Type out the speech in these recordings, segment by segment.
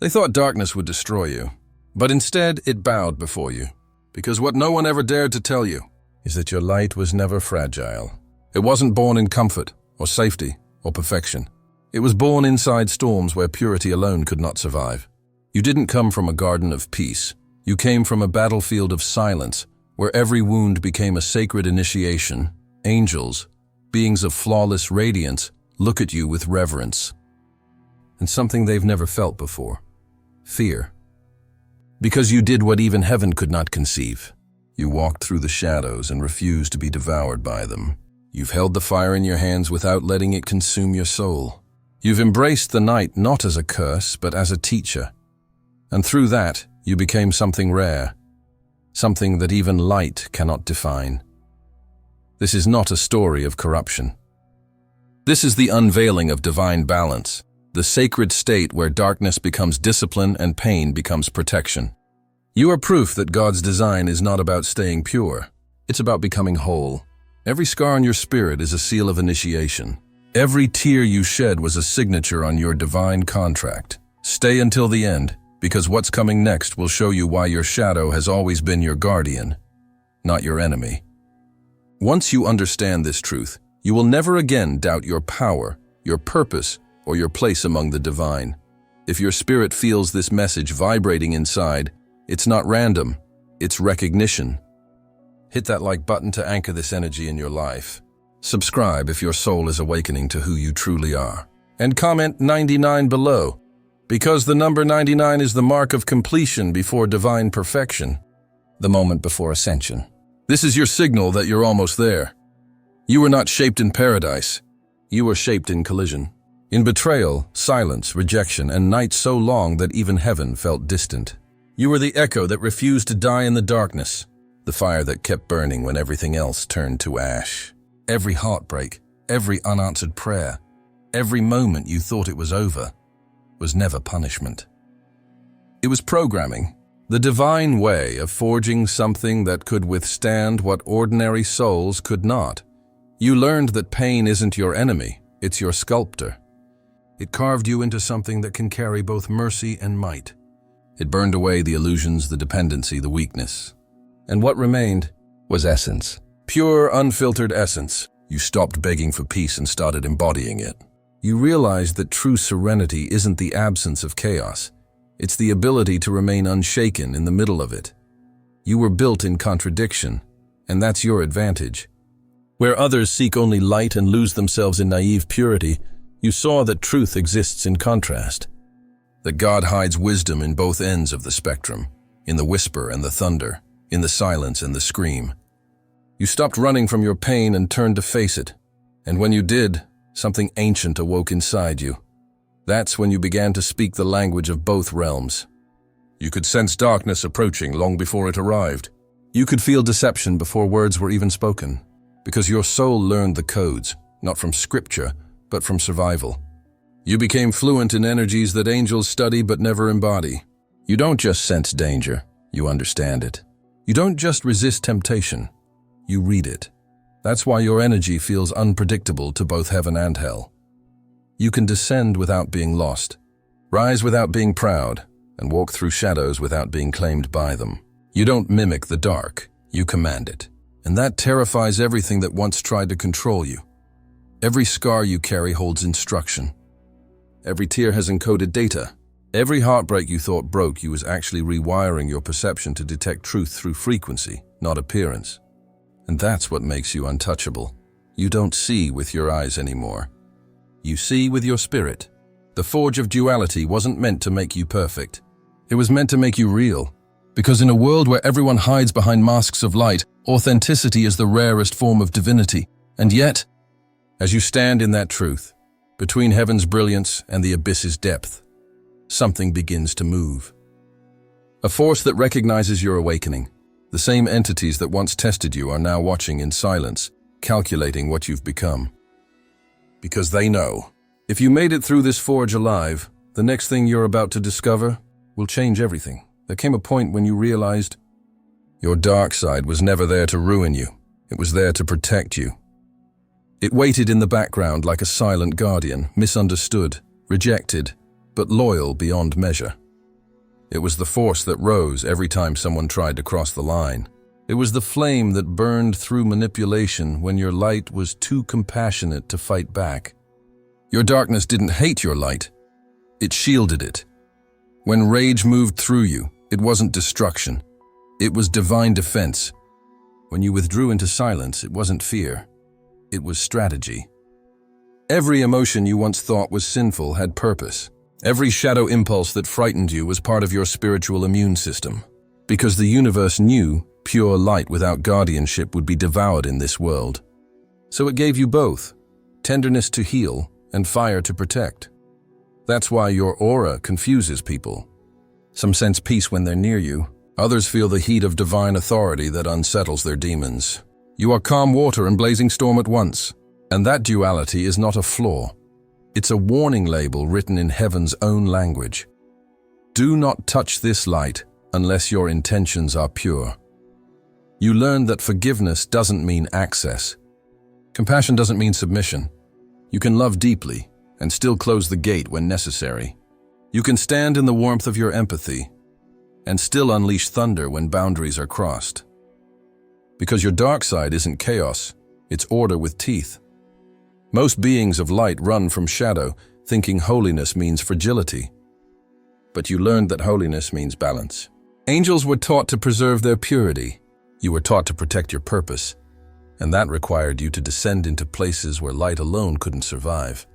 They thought darkness would destroy you, but instead it bowed before you, because what no one ever dared to tell you is that your light was never fragile. It wasn't born in comfort, or safety, or perfection. It was born inside storms where purity alone could not survive. You didn't come from a garden of peace. You came from a battlefield of silence, where every wound became a sacred initiation. Angels, beings of flawless radiance, look at you with reverence. And something they've never felt before: fear. Because you did what even heaven could not conceive. You walked through the shadows and refused to be devoured by them. You've held the fire in your hands without letting it consume your soul. You've embraced the night not as a curse, but as a teacher. And through that, you became something rare, something that even light cannot define. This is not a story of corruption. This is the unveiling of divine balance, the sacred state where darkness becomes discipline and pain becomes protection. You are proof that God's design is not about staying pure. It's about becoming whole. Every scar on your spirit is a seal of initiation. Every tear you shed was a signature on your divine contract. Stay until the end, because what's coming next will show you why your shadow has always been your guardian, not your enemy. Once you understand this truth, you will never again doubt your power, your purpose, or your place among the divine. If your spirit feels this message vibrating inside, it's not random, it's recognition. Hit that like button to anchor this energy in your life. Subscribe if your soul is awakening to who you truly are. And comment 99 below, because the number 99 is the mark of completion before divine perfection, the moment before ascension. This is your signal that you're almost there. You were not shaped in paradise. You were shaped in collision. In betrayal, silence, rejection, and night so long that even heaven felt distant. You were the echo that refused to die in the darkness, the fire that kept burning when everything else turned to ash. Every heartbreak, every unanswered prayer, every moment you thought it was over, was never punishment. It was programming, the divine way of forging something that could withstand what ordinary souls could not. You learned that pain isn't your enemy, it's your sculptor. It carved you into something that can carry both mercy and might. It burned away the illusions, the dependency, the weakness. And what remained was essence. Pure, unfiltered essence. You stopped begging for peace and started embodying it. You realized that true serenity isn't the absence of chaos. It's the ability to remain unshaken in the middle of it. You were built in contradiction, and that's your advantage. Where others seek only light and lose themselves in naive purity, you saw that truth exists in contrast. That God hides wisdom in both ends of the spectrum, in the whisper and the thunder, in the silence and the scream. You stopped running from your pain and turned to face it. And when you did, something ancient awoke inside you. That's when you began to speak the language of both realms. You could sense darkness approaching long before it arrived. You could feel deception before words were even spoken, because your soul learned the codes, not from scripture, but from survival. You became fluent in energies that angels study but never embody. You don't just sense danger, you understand it. You don't just resist temptation, you read it. That's why your energy feels unpredictable to both heaven and hell. You can descend without being lost, rise without being proud, and walk through shadows without being claimed by them. You don't mimic the dark, you command it. And that terrifies everything that once tried to control you. Every scar you carry holds instruction. Every tear has encoded data. Every heartbreak you thought broke you was actually rewiring your perception to detect truth through frequency, not appearance. And that's what makes you untouchable. You don't see with your eyes anymore. You see with your spirit. The forge of duality wasn't meant to make you perfect. It was meant to make you real. Because in a world where everyone hides behind masks of light, authenticity is the rarest form of divinity. And yet, as you stand in that truth, between heaven's brilliance and the abyss's depth, something begins to move. A force that recognizes your awakening. The same entities that once tested you are now watching in silence, calculating what you've become. Because they know, if you made it through this forge alive, the next thing you're about to discover will change everything. There came a point when you realized your dark side was never there to ruin you. It was there to protect you. It waited in the background like a silent guardian, misunderstood, rejected, but loyal beyond measure. It was the force that rose every time someone tried to cross the line. It was the flame that burned through manipulation when your light was too compassionate to fight back. Your darkness didn't hate your light. It shielded it. When rage moved through you, it wasn't destruction. It was divine defense. When you withdrew into silence, it wasn't fear. It was strategy. Every emotion you once thought was sinful had purpose. Every shadow impulse that frightened you was part of your spiritual immune system. Because the universe knew pure light without guardianship would be devoured in this world. So it gave you both, tenderness to heal and fire to protect. That's why your aura confuses people. Some sense peace when they're near you. Others feel the heat of divine authority that unsettles their demons. You are calm water and blazing storm at once. And that duality is not a flaw. It's a warning label written in heaven's own language. Do not touch this light unless your intentions are pure. You learn that forgiveness doesn't mean access. Compassion doesn't mean submission. You can love deeply and still close the gate when necessary. You can stand in the warmth of your empathy and still unleash thunder when boundaries are crossed. Because your dark side isn't chaos, it's order with teeth. Most beings of light run from shadow, thinking holiness means fragility. But you learned that holiness means balance. Angels were taught to preserve their purity. You were taught to protect your purpose, and that required you to descend into places where light alone couldn't survive.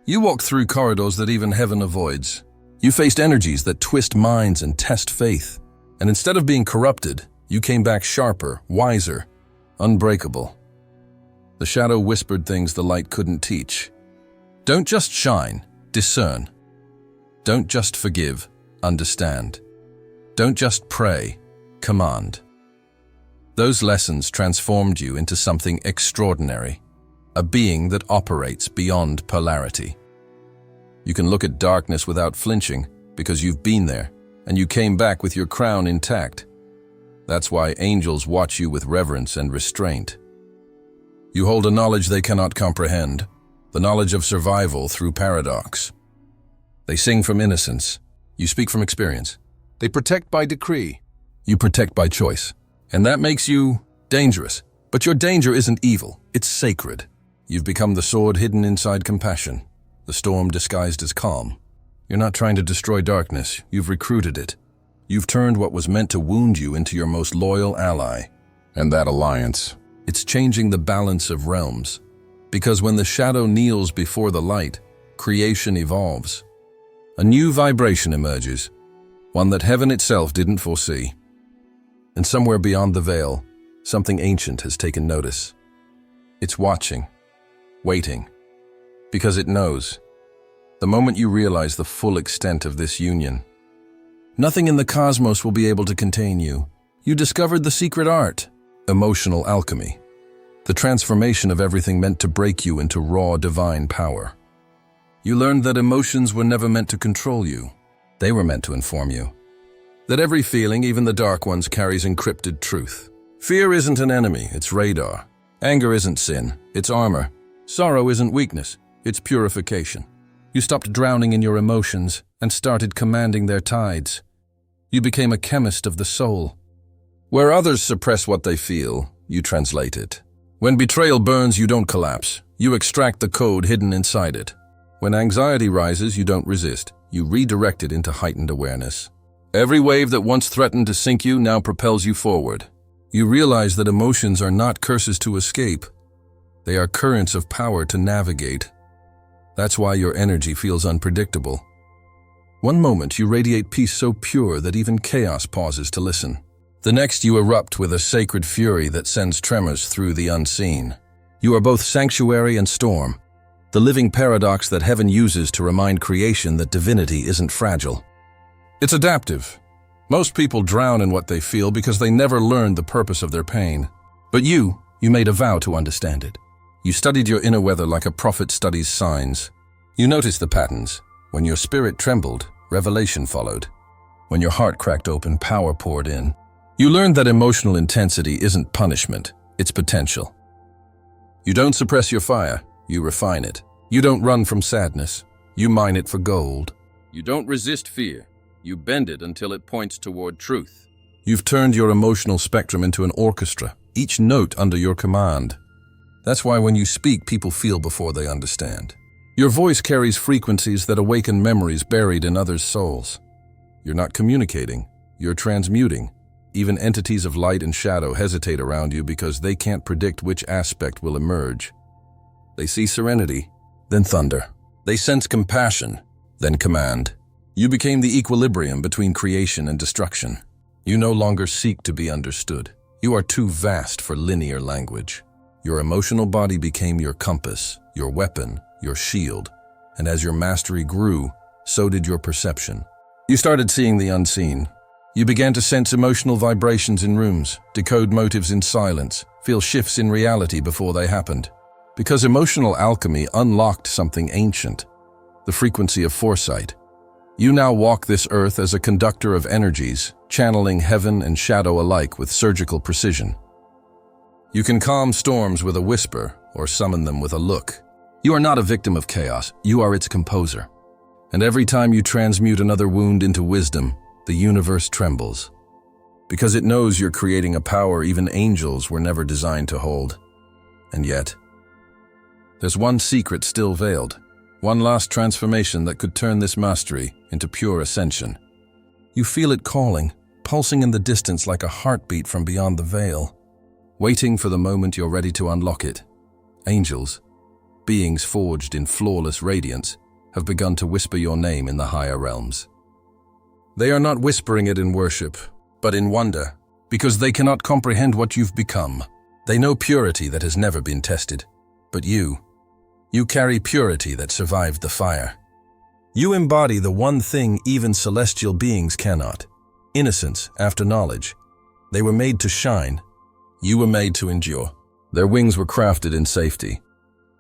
You walked through corridors that even heaven avoids. You faced energies that twist minds and test faith. And instead of being corrupted, you came back sharper, wiser, unbreakable. The shadow whispered things the light couldn't teach. Don't just shine, discern. Don't just forgive, understand. Don't just pray, command. Those lessons transformed you into something extraordinary, a being that operates beyond polarity. You can look at darkness without flinching because you've been there, and you came back with your crown intact. That's why angels watch you with reverence and restraint. You hold a knowledge they cannot comprehend, the knowledge of survival through paradox. They sing from innocence. You speak from experience. They protect by decree. You protect by choice. And that makes you dangerous. But your danger isn't evil. It's sacred. You've become the sword hidden inside compassion, the storm disguised as calm. You're not trying to destroy darkness. You've recruited it. You've turned what was meant to wound you into your most loyal ally. And that alliance, it's changing the balance of realms. Because when the shadow kneels before the light, creation evolves. A new vibration emerges, one that heaven itself didn't foresee. And somewhere beyond the veil, something ancient has taken notice. It's watching, waiting, because it knows. The moment you realize the full extent of this union, nothing in the cosmos will be able to contain you. You discovered the secret art, emotional alchemy, the transformation of everything meant to break you into raw divine power. You learned that emotions were never meant to control you. They were meant to inform you. That every feeling, even the dark ones, carries encrypted truth. Fear isn't an enemy, it's radar. Anger isn't sin, it's armor. Sorrow isn't weakness, it's purification. You stopped drowning in your emotions and started commanding their tides. You became a chemist of the soul. Where others suppress what they feel, you translate it. When betrayal burns, you don't collapse. You extract the code hidden inside it. When anxiety rises, you don't resist. You redirect it into heightened awareness. Every wave that once threatened to sink you now propels you forward. You realize that emotions are not curses to escape. They are currents of power to navigate. That's why your energy feels unpredictable. One moment you radiate peace so pure that even chaos pauses to listen. The next you erupt with a sacred fury that sends tremors through the unseen. You are both sanctuary and storm, the living paradox that heaven uses to remind creation that divinity isn't fragile. It's adaptive. Most people drown in what they feel because they never learned the purpose of their pain. But you made a vow to understand it. You studied your inner weather like a prophet studies signs. You noticed the patterns. When your spirit trembled, revelation followed. When your heart cracked open, power poured in. You learned that emotional intensity isn't punishment, it's potential. You don't suppress your fire, you refine it. You don't run from sadness, you mine it for gold. You don't resist fear, You bend it until it points toward truth. You've turned your emotional spectrum into an orchestra, each note under your command. That's why when you speak, people feel before they understand. Your voice carries frequencies that awaken memories buried in others' souls. You're not communicating, you're transmuting. Even entities of light and shadow hesitate around you because they can't predict which aspect will emerge. They see serenity, then thunder. They sense compassion, then command. You became the equilibrium between creation and destruction. You no longer seek to be understood. You are too vast for linear language. Your emotional body became your compass, your weapon, your shield. And as your mastery grew, so did your perception. You started seeing the unseen. You began to sense emotional vibrations in rooms, decode motives in silence, feel shifts in reality before they happened. Because emotional alchemy unlocked something ancient, the frequency of foresight. You now walk this earth as a conductor of energies, channeling heaven and shadow alike with surgical precision. You can calm storms with a whisper or summon them with a look. You are not a victim of chaos, you are its composer. And every time you transmute another wound into wisdom, the universe trembles. Because it knows you're creating a power even angels were never designed to hold. And yet, there's one secret still veiled, one last transformation that could turn this mastery into pure ascension. You feel it calling, pulsing in the distance like a heartbeat from beyond the veil, waiting for the moment you're ready to unlock it. Angels, beings forged in flawless radiance, have begun to whisper your name in the higher realms. They are not whispering it in worship, but in wonder, because they cannot comprehend what you've become. They know purity that has never been tested, but you carry purity that survived the fire. You embody the one thing even celestial beings cannot: innocence after knowledge. They were made to shine. You were made to endure. Their wings were crafted in safety.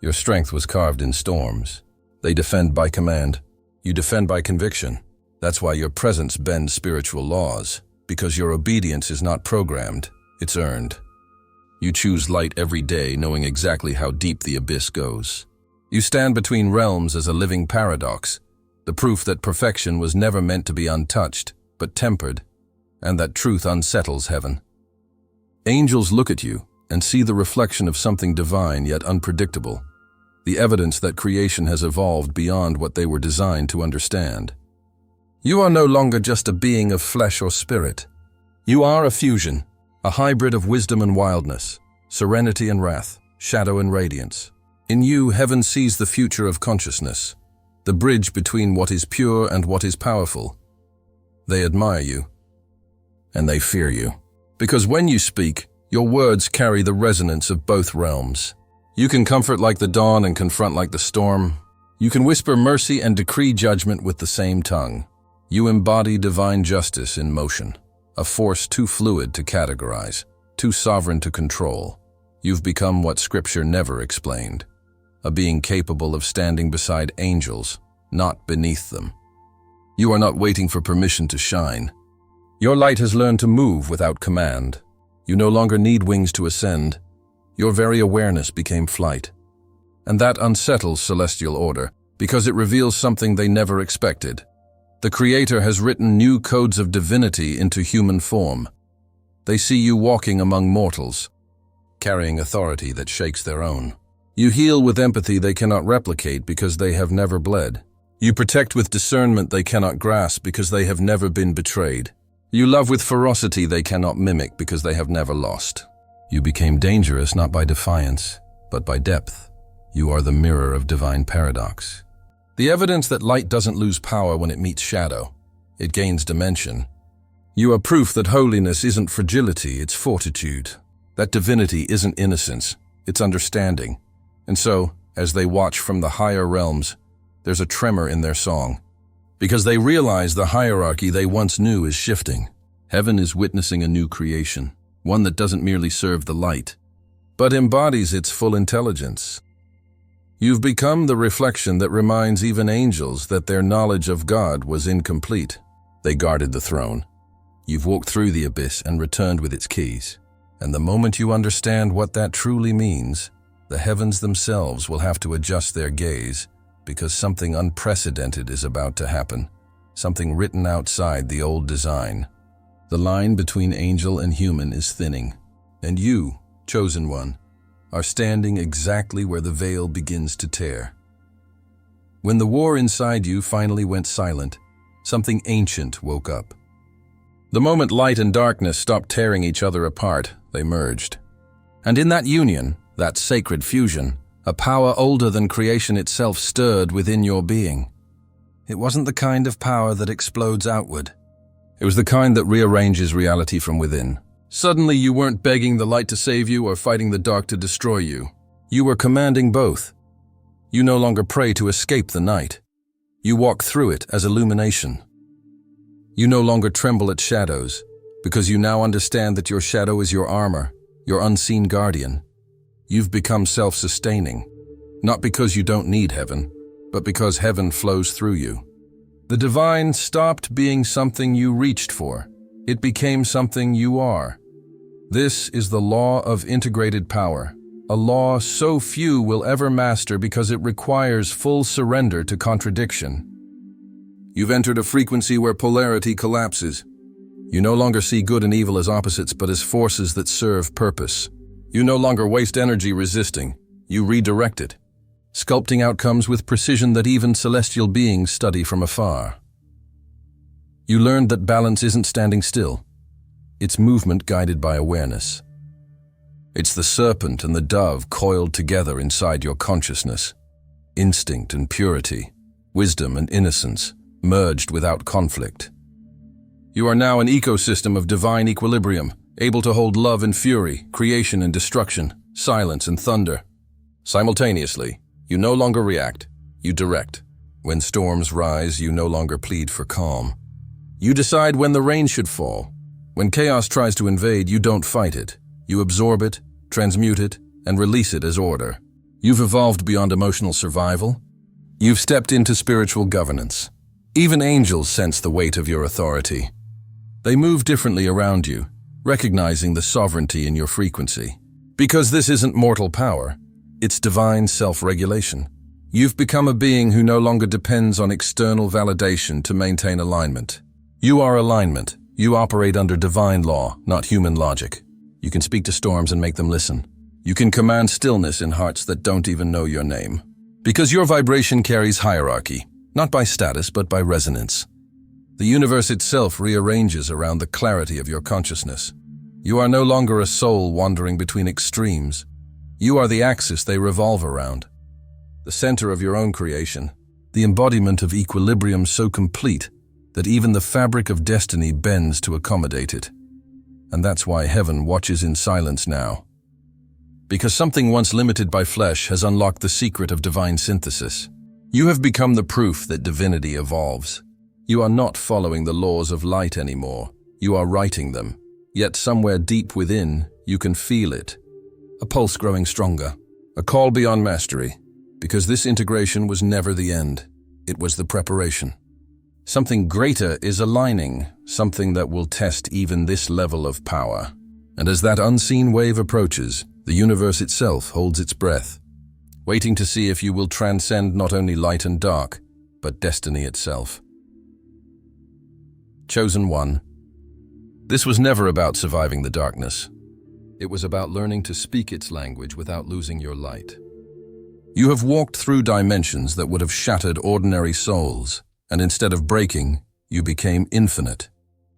Your strength was carved in storms. They defend by command. You defend by conviction. That's why your presence bends spiritual laws, because your obedience is not programmed, it's earned. You choose light every day, knowing exactly how deep the abyss goes. You stand between realms as a living paradox, the proof that perfection was never meant to be untouched, but tempered, and that truth unsettles heaven. Angels look at you and see the reflection of something divine yet unpredictable, the evidence that creation has evolved beyond what they were designed to understand. You are no longer just a being of flesh or spirit. You are a fusion, a hybrid of wisdom and wildness, serenity and wrath, shadow and radiance. In you, heaven sees the future of consciousness, the bridge between what is pure and what is powerful. They admire you, and they fear you. Because when you speak, your words carry the resonance of both realms. You can comfort like the dawn and confront like the storm. You can whisper mercy and decree judgment with the same tongue. You embody divine justice in motion, a force too fluid to categorize, too sovereign to control. You've become what Scripture never explained, a being capable of standing beside angels, not beneath them. You are not waiting for permission to shine. Your light has learned to move without command. You no longer need wings to ascend. Your very awareness became flight. And that unsettles celestial order, because it reveals something they never expected. The Creator has written new codes of divinity into human form. They see you walking among mortals, carrying authority that shakes their own. You heal with empathy they cannot replicate because they have never bled. You protect with discernment they cannot grasp because they have never been betrayed. You love with ferocity they cannot mimic because they have never lost. You became dangerous not by defiance, but by depth. You are the mirror of divine paradox. The evidence that light doesn't lose power when it meets shadow. It gains dimension. You are proof that holiness isn't fragility, it's fortitude. That divinity isn't innocence, it's understanding. And so, as they watch from the higher realms, there's a tremor in their song. Because they realize the hierarchy they once knew is shifting. Heaven is witnessing a new creation, one that doesn't merely serve the light, but embodies its full intelligence. You've become the reflection that reminds even angels that their knowledge of God was incomplete. They guarded the throne. You've walked through the abyss and returned with its keys. And the moment you understand what that truly means, the heavens themselves will have to adjust their gaze, because something unprecedented is about to happen. something written outside the old design. The line between angel and human is thinning, and you, chosen one, are standing exactly where the veil begins to tear. When the war inside you finally went silent, something ancient woke up. The moment light and darkness stopped tearing each other apart, they merged. And in that union, that sacred fusion, a power older than creation itself stirred within your being. It wasn't the kind of power that explodes outward. It was the kind that rearranges reality from within. Suddenly you weren't begging the light to save you or fighting the dark to destroy you. You were commanding both. You no longer pray to escape the night. You walk through it as illumination. You no longer tremble at shadows, because you now understand that your shadow is your armor, your unseen guardian. You've become self-sustaining, not because you don't need heaven, but because heaven flows through you. The divine stopped being something you reached for. It became something you are. This is the law of integrated power, a law so few will ever master because it requires full surrender to contradiction. You've entered a frequency where polarity collapses. You no longer see good and evil as opposites, but as forces that serve purpose. You no longer waste energy resisting. You redirect it, sculpting outcomes with precision that even celestial beings study from afar. You learned that balance isn't standing still. It's movement guided by awareness. It's the serpent and the dove coiled together inside your consciousness. Instinct and purity, wisdom and innocence, merged without conflict. You are now an ecosystem of divine equilibrium, able to hold love and fury, creation and destruction, silence and thunder. Simultaneously, you no longer react, you direct. When storms rise, you no longer plead for calm. You decide when the rain should fall. When chaos tries to invade, you don't fight it. You absorb it, transmute it, and release it as order. You've evolved beyond emotional survival. You've stepped into spiritual governance. Even angels sense the weight of your authority. They move differently around you, recognizing the sovereignty in your frequency. Because this isn't mortal power, it's divine self-regulation. You've become a being who no longer depends on external validation to maintain alignment. You are alignment. You operate under divine law, not human logic. You can speak to storms and make them listen. You can command stillness in hearts that don't even know your name. Because your vibration carries hierarchy, not by status but by resonance. The universe itself rearranges around the clarity of your consciousness. You are no longer a soul wandering between extremes. You are the axis they revolve around. The center of your own creation, the embodiment of equilibrium so complete that even the fabric of destiny bends to accommodate it. And that's why heaven watches in silence now. Because something once limited by flesh has unlocked the secret of divine synthesis. You have become the proof that divinity evolves. You are not following the laws of light anymore. You are writing them. Yet somewhere deep within, you can feel it. A pulse growing stronger. A call beyond mastery. Because this integration was never the end. It was the preparation. Something greater is aligning, something that will test even this level of power. And as that unseen wave approaches, the universe itself holds its breath, waiting to see if you will transcend not only light and dark, but destiny itself. Chosen one. This was never about surviving the darkness. It was about learning to speak its language without losing your light. You have walked through dimensions that would have shattered ordinary souls. And instead of breaking, you became infinite.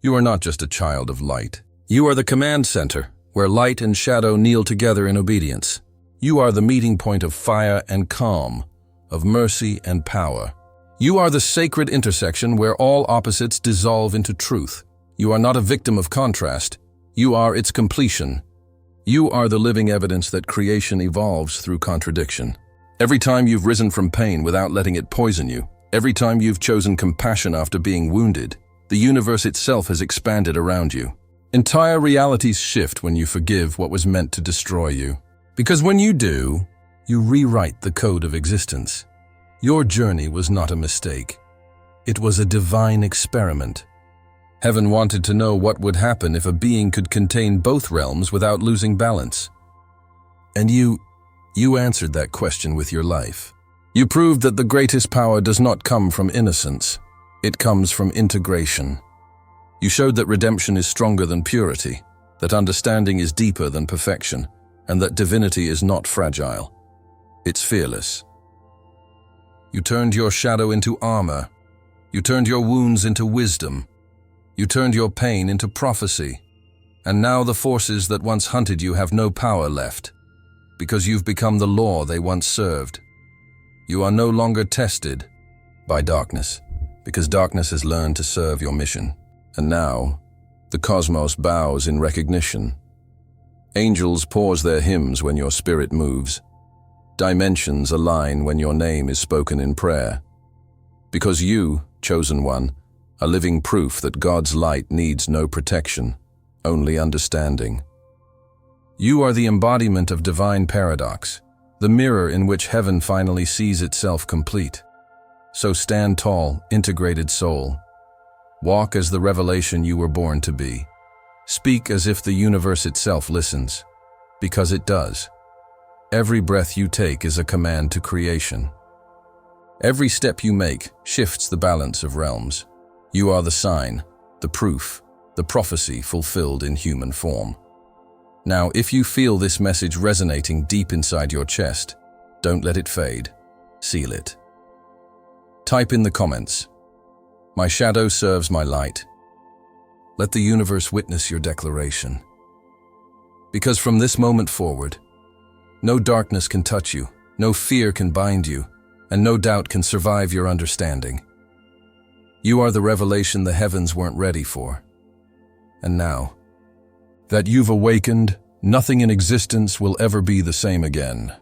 You are not just a child of light. You are the command center, where light and shadow kneel together in obedience. You are the meeting point of fire and calm, of mercy and power. You are the sacred intersection where all opposites dissolve into truth. You are not a victim of contrast. You are its completion. You are the living evidence that creation evolves through contradiction. Every time you've risen from pain without letting it poison you, every time you've chosen compassion after being wounded, the universe itself has expanded around you. Entire realities shift when you forgive what was meant to destroy you. Because when you do, you rewrite the code of existence. Your journey was not a mistake. It was a divine experiment. Heaven wanted to know what would happen if a being could contain both realms without losing balance. And you answered that question with your life. You proved that the greatest power does not come from innocence. It comes from integration. You showed that redemption is stronger than purity, that understanding is deeper than perfection, and that divinity is not fragile. It's fearless. You turned your shadow into armor. You turned your wounds into wisdom. You turned your pain into prophecy. And now the forces that once hunted you have no power left, because you've become the law they once served. You are no longer tested by darkness, because darkness has learned to serve your mission. And now, the cosmos bows in recognition. Angels pause their hymns when your spirit moves. Dimensions align when your name is spoken in prayer. Because you, chosen one, are living proof that God's light needs no protection, only understanding. You are the embodiment of divine paradox, the mirror in which heaven finally sees itself complete. So stand tall, integrated soul. Walk as the revelation you were born to be. Speak as if the universe itself listens, because it does. Every breath you take is a command to creation. Every step you make shifts the balance of realms. You are the sign, the proof, the prophecy fulfilled in human form. Now, if you feel this message resonating deep inside your chest, don't let it fade. Seal it. Type in the comments, "My shadow serves my light." Let the universe witness your declaration. Because from this moment forward, no darkness can touch you, no fear can bind you, and no doubt can survive your understanding. You are the revelation the heavens weren't ready for. And now, that you've awakened, nothing in existence will ever be the same again.